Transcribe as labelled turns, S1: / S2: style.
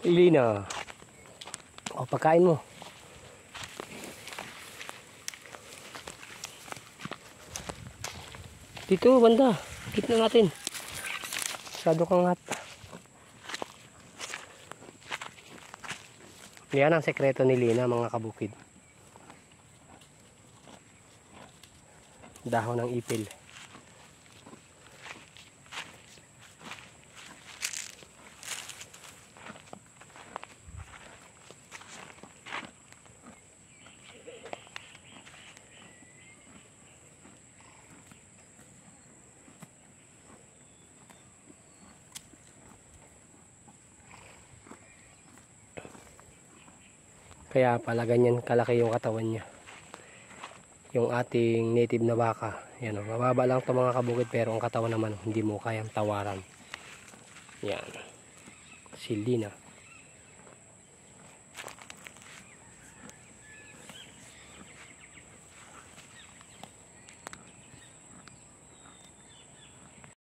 S1: Lina. O, pagkain mo. Dito, banda. Kitna natin. Masyado kang hot. Yan ang sekreto ni Lina, mga kabukid. Dahon ng ipil. Kaya pala ganyan kalaki yung katawan niya. Yung ating native na baka. Yan o, mababa lang ito mga kabukid, pero ang katawan naman hindi mo kayang tawaran. Yan. Si Lina.